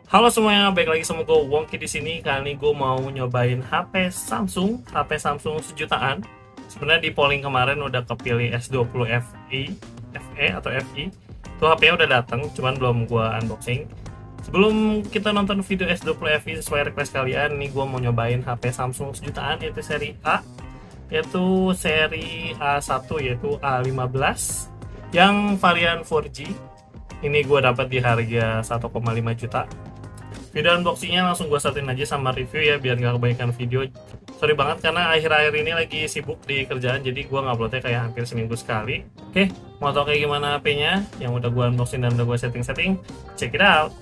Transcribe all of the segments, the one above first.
Halo semuanya, balik lagi sama gue Wongki di sini. Kali ini gue mau nyobain HP Samsung sejutaan. Sebenarnya di polling kemarin udah kepilih S20 FE atau FI. Itu HP-nya udah datang, cuman belum gue unboxing. Sebelum kita nonton video S20 FI sesuai request kalian, nih gue mau nyobain HP Samsung sejutaan yaitu seri A, yaitu seri A1 yaitu A15 yang varian 4G. Ini gue dapat di harga 1,5 juta. Video unboxingnya langsung gue startin aja sama review ya, biar nggak kebanyakan video. Sorry banget karena akhir-akhir ini lagi sibuk di kerjaan, jadi gue nguploadnya kayak hampir seminggu sekali. Oke, mau tau kayak gimana HP-nya yang udah gue unboxing dan udah gue setting-setting? Check it out.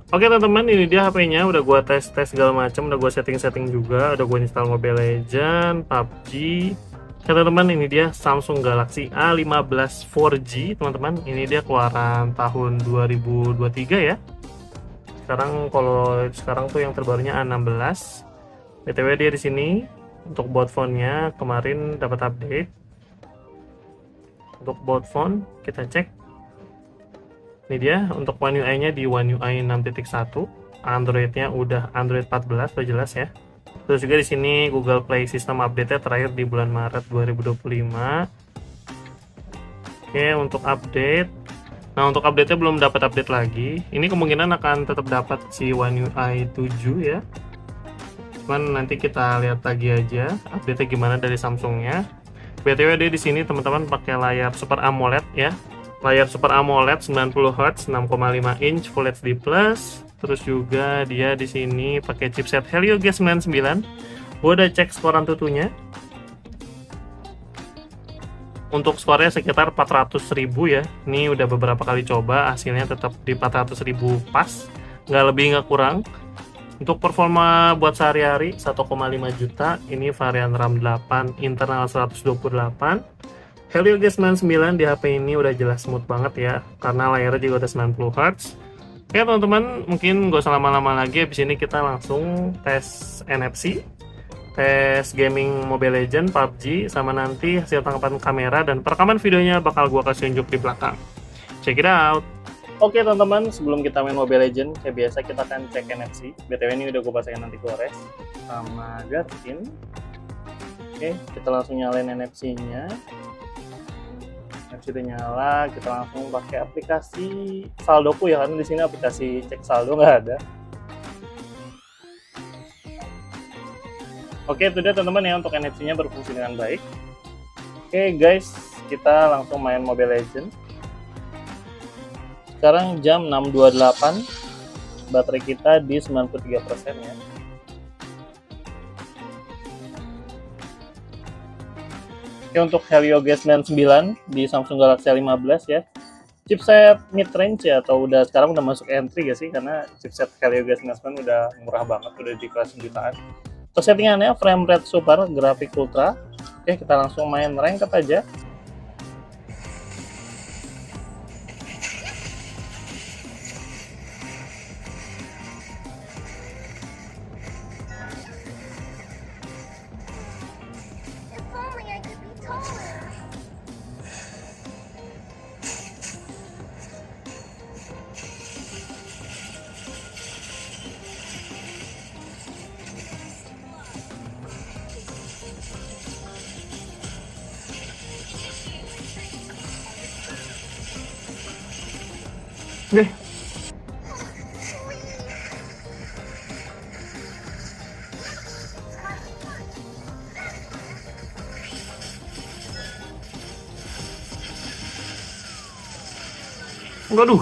Oke teman-teman, ini dia HP-nya, udah gue tes-tes segala macam, udah gue setting-setting juga, udah gue install Mobile Legends, PUBG. Oke teman-teman, ini dia Samsung Galaxy A15 4G teman-teman. Ini dia keluaran tahun 2023 ya. Kalau sekarang tuh yang terbarunya A16. BTW dia di sini untuk baut fontnya kemarin dapat update. Untuk baut font kita cek. Ini dia untuk One UI-nya di One UI 6.1. Android-nya udah Android 14, udah jelas ya. Terus juga di sini Google Play System update-nya terakhir di bulan Maret 2025. Oke, untuk update. Nah, untuk update-nya belum dapat update lagi. Ini kemungkinan akan tetap dapat si One UI 7 ya. Cuman nanti kita lihat lagi aja update-nya gimana dari Samsungnya. BTW dia di sini teman-teman pakai layar Super AMOLED ya. Layar Super AMOLED 90 Hz 6,5 inch Full HD Plus. Terus juga dia di sini pakai chipset Helio G99. Gua udah cek skor Antutunya. Untuk skornya sekitar 400.000 ya. Ini udah beberapa kali coba, hasilnya tetap di 400.000 pas, nggak lebih nggak kurang. Untuk performa buat sehari-hari 1,5 juta. Ini varian RAM 8, internal 128. Helio G99 di HP ini udah jelas smooth banget ya, karena layarnya juga udah 90 Hz. Oke teman-teman, mungkin gak usah lama-lama lagi. Habis ini kita langsung tes NFC, tes gaming Mobile Legends, PUBG, sama nanti hasil tangkapan kamera dan perekaman videonya bakal gua kasih unjuk di belakang. Check it out. Oke teman-teman, sebelum kita main Mobile Legends, kayak biasa kita akan cek NFC. BTW ini udah gue pasangin nanti gores sama Garmin. Oke, kita langsung nyalain NFC-nya. NFC udah nyala, kita langsung pakai aplikasi Saldoku ya, karena di sini aplikasi cek saldo nggak ada. Oke, itu dia teman-teman ya, untuk NFC-nya berfungsi dengan baik. Oke guys, kita langsung main Mobile Legends. Sekarang jam 6.28, baterai kita di 93% ya. Oke, untuk Helio G99 di Samsung Galaxy A15 ya. Chipset mid-range ya, atau udah sekarang udah masuk entry gak sih, karena chipset Helio G99 udah murah banget, udah di kelas jutaan. Terus settingannya frame rate super, grafik ultra. Oke, kita langsung main ranked aja. Oke. Waduh.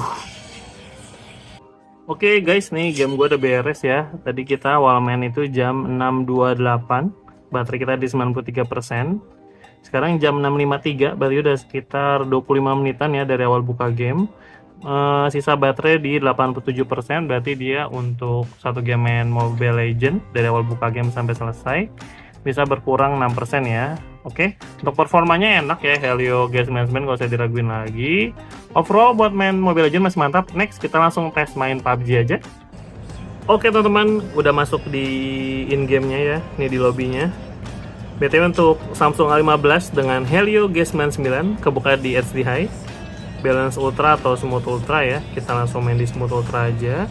Oke guys, nih game gue udah beres ya. Tadi kita awal main itu jam 6.28, baterai kita di 93%. Sekarang jam 6.53, berarti udah sekitar 25 menitan ya dari awal buka game. Sisa baterai di 87%, berarti dia untuk satu game main Mobile Legends dari awal buka game sampai selesai bisa berkurang 6% ya. Oke, untuk performanya enak ya, Helio G99 gak usah diraguin lagi. Overall buat main Mobile Legends masih mantap. Next kita langsung tes main PUBG aja. Oke teman-teman, udah masuk di in-game-nya ya, ini di lobbynya. BTW untuk Samsung A15 dengan Helio G99 kebuka di HD High, Balance Ultra atau Smooth Ultra ya. Kita langsung main di Smooth Ultra aja.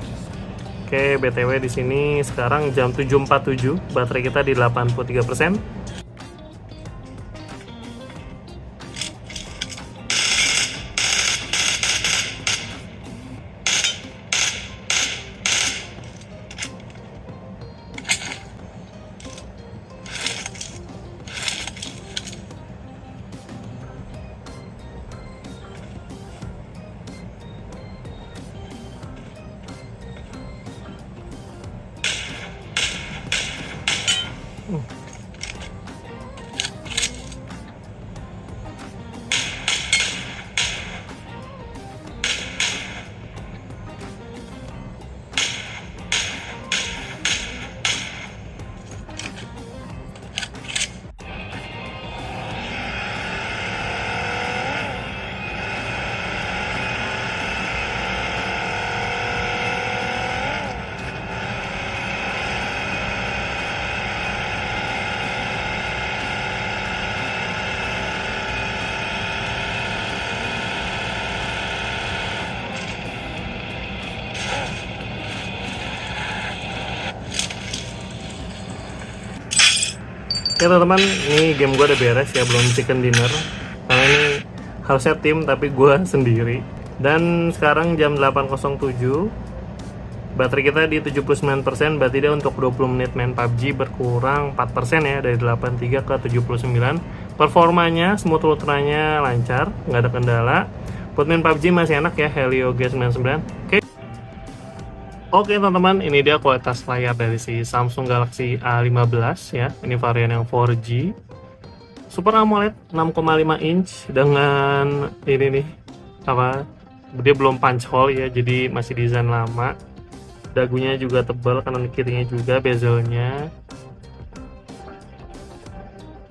Oke, BTW di sini sekarang jam 7.47, baterai kita di 83%. Oke teman-teman, ini game gue udah beres ya, belum chicken dinner karena ini harusnya tim tapi gue sendiri. Dan sekarang jam 8.07, baterai kita di 79%, berarti dia untuk 20 menit main PUBG berkurang 4% ya, dari 83 ke 79. Performanya, smooth ultranya lancar, nggak ada kendala. Buat main PUBG masih enak ya, Helio G99. Oke teman-teman, ini dia kualitas layar dari si Samsung Galaxy A15 ya. Ini varian yang 4G, Super AMOLED 6,5 inch dengan ini nih apa? Dia belum punch hole ya, jadi masih desain lama. Dagunya juga tebal, kanan kirinya juga bezelnya.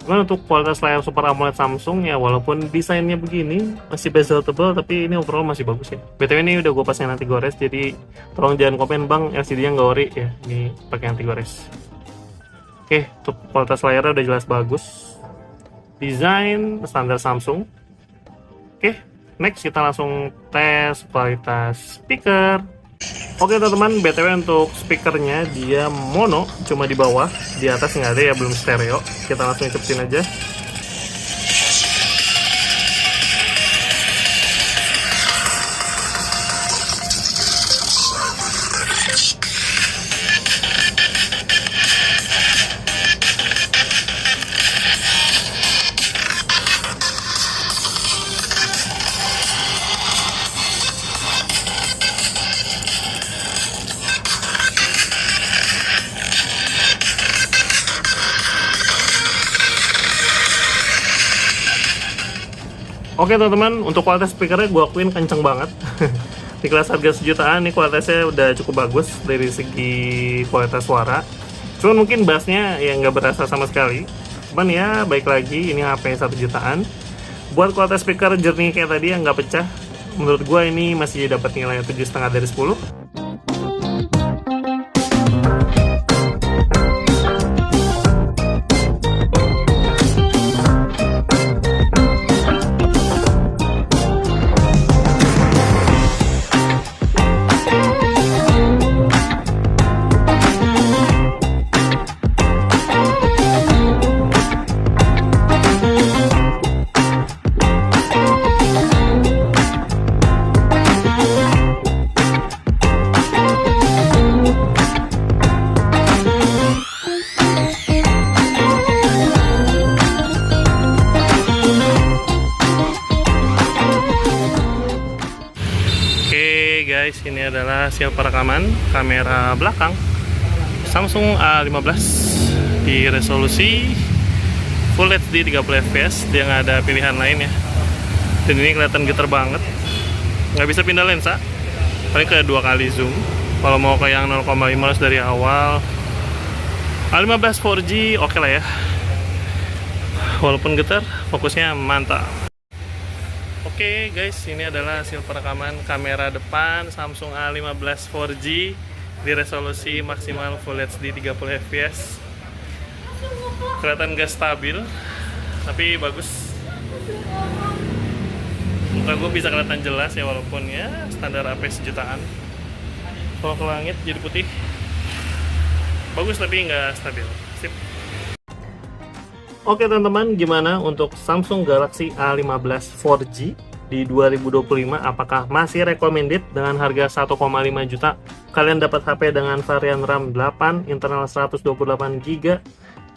Cuman untuk kualitas layar Super AMOLED Samsung ya, walaupun desainnya begini masih bezel tebal, tapi ini overall masih bagus ya. BTW ini udah gue pasang anti gores, jadi tolong jangan komen bang LCD nya nggak ori ya, ini pakai anti gores. Oke, untuk kualitas layarnya udah jelas bagus, desain standar Samsung. Oke, next kita langsung tes kualitas speaker. Oke teman-teman, BTW untuk speakernya dia mono, cuma di bawah, di atas nggak ada ya, belum stereo. Kita langsung cepetin aja. Oke teman-teman, untuk kualitas speakernya gue akuin kenceng banget. Di kelas harga sejutaan ini kualitasnya udah cukup bagus dari segi kualitas suara. Cuman mungkin bassnya ya nggak berasa sama sekali. Cuman ya baik lagi, ini HP 1 jutaan. Buat kualitas speaker jernih kayak tadi yang nggak pecah, menurut gue ini masih dapat nilai 7,5 dari 10. Guys, ini adalah hasil perekaman kamera belakang Samsung A15 di resolusi Full HD 30 fps. Dia nggak ada pilihan lain ya, dan ini kelihatan getar banget, nggak bisa pindah lensa, paling ke 2 kali zoom. Kalau mau ke yang 0,15 dari awal, A15 4G oke lah ya, walaupun getar fokusnya mantap. Oke guys, ini adalah hasil perekaman kamera depan Samsung A15 4G di resolusi maksimal Full HD 30 fps. Kelihatan gak stabil, tapi bagus. Muka gue bisa kelihatan jelas ya, walaupun ya standar HP sejutaan. Kalau ke langit jadi putih. Bagus tapi nggak stabil. Sip. Oke teman-teman, gimana untuk Samsung Galaxy A15 4G di 2025? Apakah masih recommended dengan harga 1,5 juta? Kalian dapat HP dengan varian RAM 8, internal 128GB,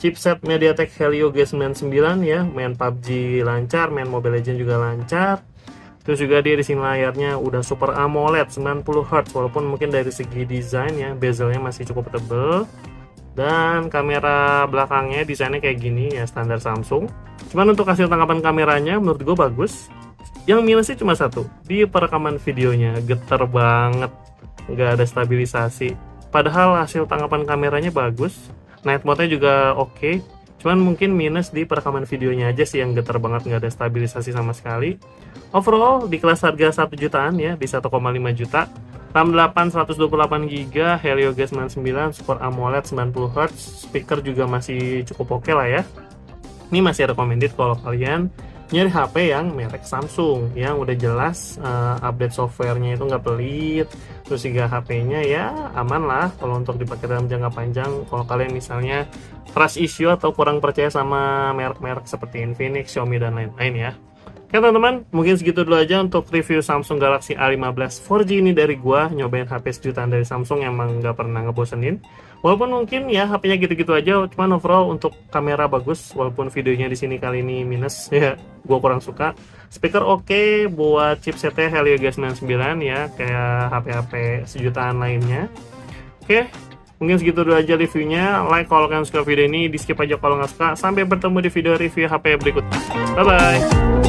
chipset MediaTek Helio G99 ya, main PUBG lancar, main Mobile Legends juga lancar. Terus juga dia di sini layarnya udah Super AMOLED 90Hz, walaupun mungkin dari segi desain ya bezelnya masih cukup tebel. Dan kamera belakangnya desainnya kayak gini ya, standar Samsung. Cuman untuk hasil tangkapan kameranya menurut gue bagus. Yang minusnya cuma satu, di perekaman videonya getar banget, nggak ada stabilisasi. Padahal hasil tangkapan kameranya bagus, night mode-nya juga oke. Cuman mungkin minus di perekaman videonya aja sih yang getar banget, nggak ada stabilisasi sama sekali. Overall di kelas harga 1 jutaan ya, di 1,5 juta. RAM 8 128GB, Helio G99, Super AMOLED 90Hz, speaker juga masih cukup oke lah ya. Ini masih recommended kalau kalian nyari HP yang merek Samsung, yang udah jelas update softwarenya itu nggak pelit, terus juga HP-nya ya aman lah kalau untuk dipakai dalam jangka panjang. Kalau kalian misalnya trust issue atau kurang percaya sama merek-merek seperti Infinix, Xiaomi, dan lain-lain ya. Oke teman-teman, mungkin segitu dulu aja untuk review Samsung Galaxy A15 4G ini dari gua, nyobain HP sejutaan dari Samsung, emang nggak pernah ngebosenin. Walaupun mungkin ya HP-nya gitu-gitu aja, cuman overall untuk kamera bagus, walaupun videonya di sini kali ini minus ya, gua kurang suka. Speaker oke, buat chipsetnya Helio G99 ya, kayak HP-HP sejutaan lainnya. Oke, mungkin segitu dulu aja reviewnya. Like kalau kalian suka video ini, di skip aja kalau nggak suka. Sampai bertemu di video review HP berikutnya. Bye-bye!